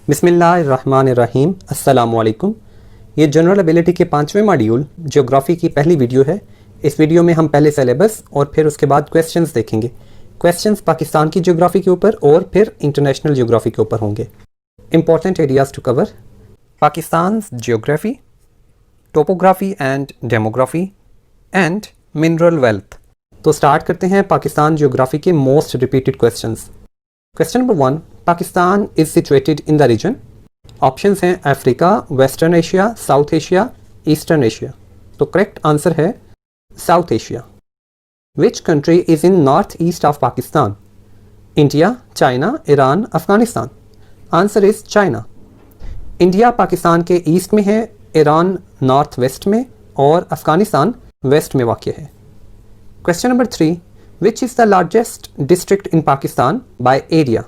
बिस्मिल्लाहिर्रहमानिर्रहीम अस्सलामुअलैकुम। ये जनरल एबिलिटी के 5वें मॉड्यूल ज्योग्राफी की पहली वीडियो है। इस वीडियो में हम पहले सिलेबस और फिर उसके बाद क्वेश्चंस देखेंगे। क्वेश्चंस पाकिस्तान की ज्योग्राफी के ऊपर और फिर इंटरनेशनल ज्योग्राफी के ऊपर होंगे। Important areas to cover: Pakistan geography, topography and demography and mineral wealth. तो स्टार्ट करते हैं पाकिस्तान ज्योग्राफी के most repeated questions. Question number 1, Pakistan is situated in the region. Options हैं Africa, Western Asia, South Asia, Eastern Asia. तो correct answer है South Asia. Which country is in north east of Pakistan? India, China, Iran, Afghanistan. Answer is China. India Pakistan के east में है, Iran north west में और Afghanistan waste में वाक़ है। Question number 3, which is the largest district in Pakistan by area?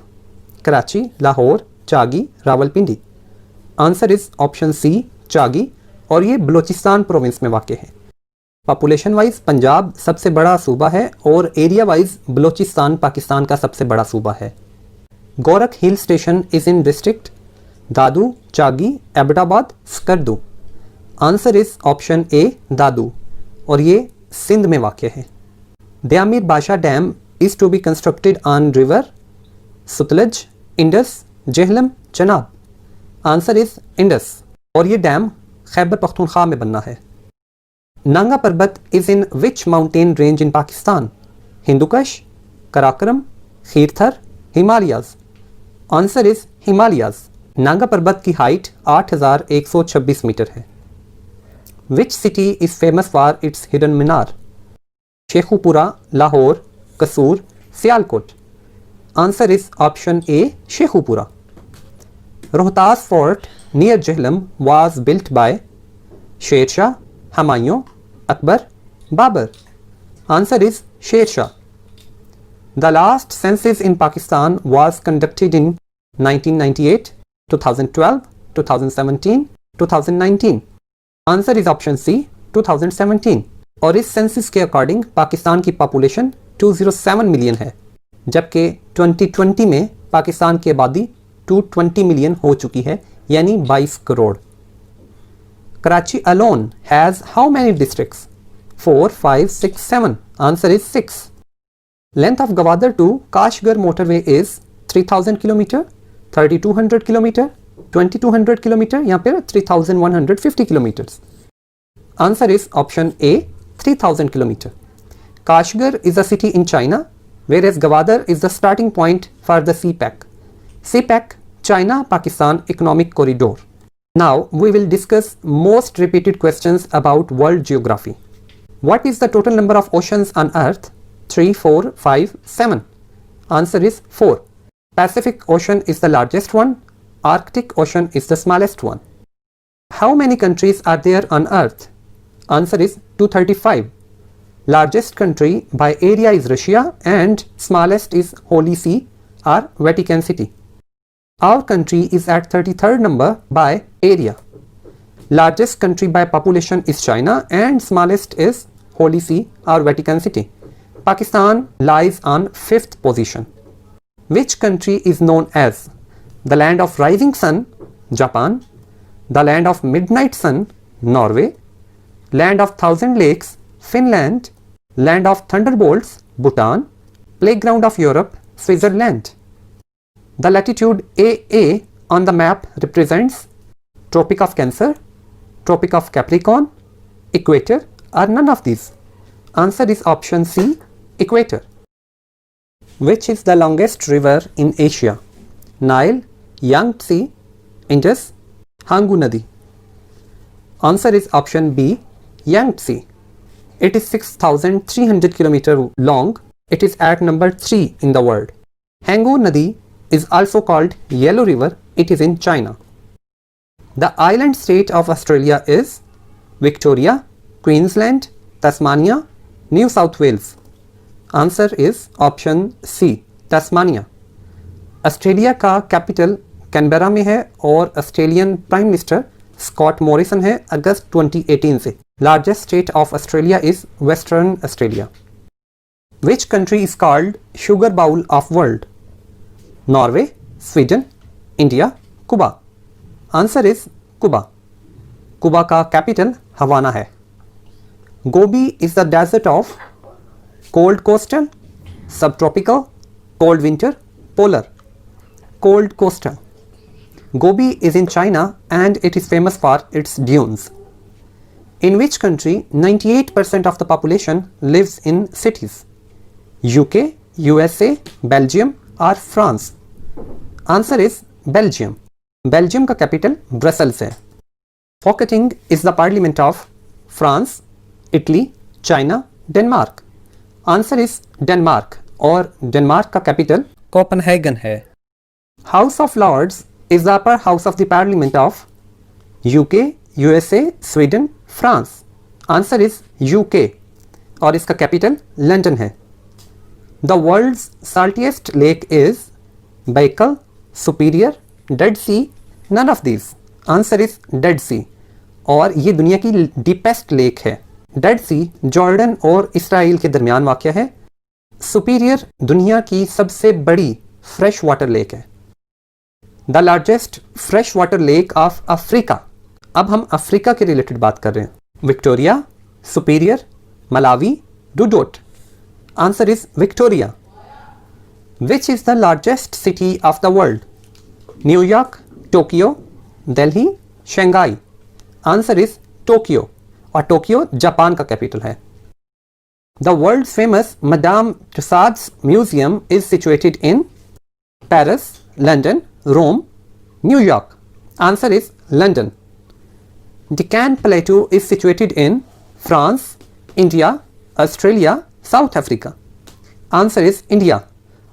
Karachi, Lahore, Chagai, Rawalpindi. Answer is option C Chagai, और ये बलूचिस्तान प्रोविंस में वाक़ है। पॉपुलेशन वाइज पंजाब सबसे बड़ा सूबा है और एरिया वाइज बलूचिस्तान पाकिस्तान का सबसे बड़ा सूबा है। Gorakh hill station is in district Dadu, Chagai, Abbottabad, Skardu. Answer is option A Dadu, और ये सिंध में वाक़ है। दयामिर बादशाह dam is to be constructed on river Sutlej, Indus, Jhelum, Chenab. Answer is Indus, और ये डैम खैबर पख्तूनख्वा में बनना है। Nanga Parbat is in which mountain range in Pakistan? Hindu Kush, Karakoram, Kirthar, Himalayas. Answer is Himalayas. Nanga Parbat की हाइट 8126 मीटर है। Which city is famous for its hidden Minar? Sheikhupura, Lahore, Kasur, Sialkot. Answer is option A Sheikhupura. Rohtas fort near Jhelum was built by Sher Shah, Humayun, Akbar, Babur. Answer is Sher Shah. The last census in Pakistan was conducted in 1998, 2012, 2017, 2019। Answer is option सी 2017, और इस census के according Pakistan की population 207 million है, जबकि 2020 में पाकिस्तान की आबादी 220 million हो चुकी है, यानी 22 crore. Karachi alone has how many districts? 4, 5, 6, 7। Answer is 6। Length of Gwadar to Kashgar motorway is 3000 kilometre, 3200 kilometre, 2200 kilometre या फिर 3150 kilometres. Answer is option A 3000 kilometers. Kashgar is a city in China, whereas Gwadar is the starting point for the CPEC. CPEC, China-Pakistan Economic Corridor. Now we will discuss most repeated questions about world geography. What is the total number of oceans on Earth? 3, 4, 5, 7. Answer is 4. Pacific Ocean is the largest one. Arctic Ocean is the smallest one. How many countries are there on Earth? Answer is 235. Largest country by area is Russia and smallest is Holy See or Vatican City. Our country is at 33rd number by area. Largest country by population is China and smallest is Holy See or Vatican City. Pakistan lies on 5th position. Which country is known as the land of rising sun? Japan. The land of midnight sun? Norway. Land of thousand lakes? Finland. Land of thunderbolts? Bhutan. Playground of Europe? Switzerland. The latitude AA on the map represents Tropic of Cancer, Tropic of Capricorn, Equator, or none of these. Answer is option C, Equator. Which is the longest river in Asia? Nile, Yangtze, Indus, Hangu Nadi. Answer is option B, Yangtze. It is 6,300 kilometers long. It is at number 3 in the world. Hangu Nadi is also called Yellow River. It is in China. The island state of Australia is Victoria, Queensland, Tasmania, New South Wales. Answer is option C, Tasmania. Australia का capital Canberra में है और Australian prime minister Scott Morrison है अगस्त 2018 से। Largest state of Australia is western Australia. Which country is called sugar bowl of world? Norway, Sweden, India, Cuba. Answer is Cuba. Cuba का capital Havana है। Gobi is the desert of cold coastal, subtropical, cold winter, polar. Cold coastal. Gobi is in China and it is famous for its dunes. In which country 98% of the population lives in cities? UK, USA, Belgium or France? Answer is Belgium. Belgium का capital Brussels है। Folketing is the parliament of France, Italy, China, Denmark. Answer is Denmark और Denmark का capital Copenhagen है। House of Lords is the upper house of the parliament of UK, USA, Sweden, France. Answer is UK और इसका capital London है। The world's saltiest lake is Baikal, Superior, Dead Sea, none of these. Answer is Dead Sea और ये दुनिया की deepest lake है। Dead Sea Jordan और Israel के दरमियान वाक़या है। सुपीरियर दुनिया की सबसे बड़ी फ्रेश वाटर लेक है। The largest fresh water lake of Africa. अब हम अफ्रीका के रिलेटेड बात कर रहे हैं। विक्टोरिया, सुपीरियर, मलावी, डुडोट। Answer is Victoria. Which is the largest city of the world? New York, Tokyo, Delhi, Shanghai. Answer is Tokyo और टोक्यो जापान का कैपिटल है। The world famous Madame Tussauds museum is situated in Paris, London, Rome, New York. Answer is London. Deccan Plateau is situated in France, India, Australia, South Africa. Answer is India.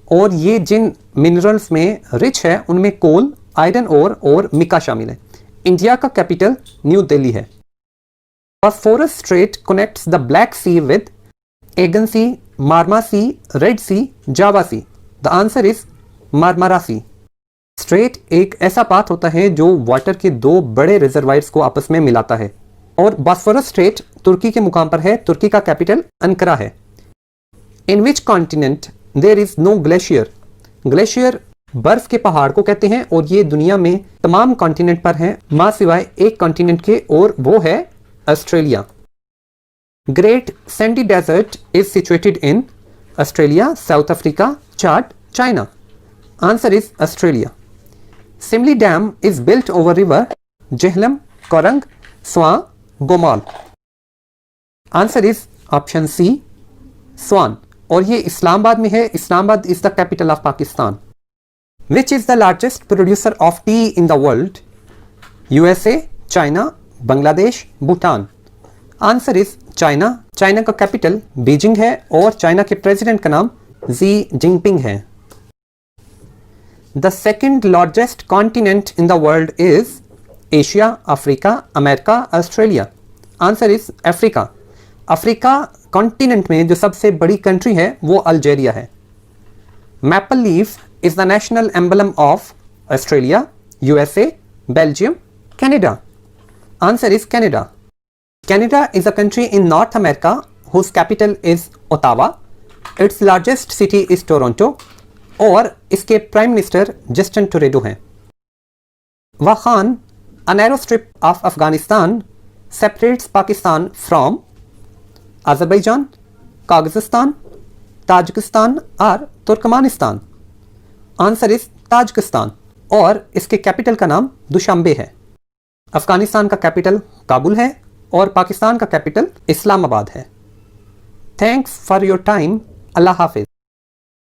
और ये जिन minerals में rich है उनमें कोल, iron ore और मिका शामिल है। India का capital new Delhi है। Bosphorus Strait connects the Black Sea with Aegean Sea, Marmara Sea, Red Sea, Java Sea. The answer is Marmara Sea. Straight एक ऐसा पाथ होता है जो वाटर के दो बड़े रिजर्वायर्स को आपस में मिलाता है और बॉस्फोरस स्ट्रेट तुर्की के मुकाम पर है। तुर्की का कैपिटल अंकारा है। In which continent there is no glacier? Glacier बर्फ के पहाड़ को कहते हैं और ये दुनिया में तमाम कॉन्टिनेंट पर है मां सिवाय एक कॉन्टिनेंट के और वो है Australia. Great sandy desert is situated in Australia, South Africa, Chad, China. Answer is Australia. Simli Dam is built over river Jhelum, Korang, Swan, Gomal. Answer is option C, Swan और ये इस्लामाबाद में है। Islamabad is the capital of Pakistan. Which is the largest producer of tea in the world? USA, China, Bangladesh, Bhutan. Answer is China. China का capital Beijing है और China के president का नाम जी जिनपिंग है। The second largest continent in the world is Asia, Africa, America, Australia. Answer is Africa. Africa continent में जो सबसे बड़ी कंट्री है वो अल्जेरिया है। Maple leaf is the national emblem of Australia, USA, Belgium, Canada. Answer is Canada. Canada is a country in North America whose capital is Ottawa. Its largest city is Toronto और इसके prime minister Justin ट्रूडेो हैं। Wakhan, a narrow strip of Afghanistan, separates Pakistan from Azerbaijan, Kazakhstan, Tajikistan और Turkmenistan. Answer is Tajikistan और इसके capital का नाम Dushanbe है। अफगानिस्तान का कैपिटल काबुल है और पाकिस्तान का कैपिटल इस्लामाबाद है। Thanks for your time. Allah Hafiz.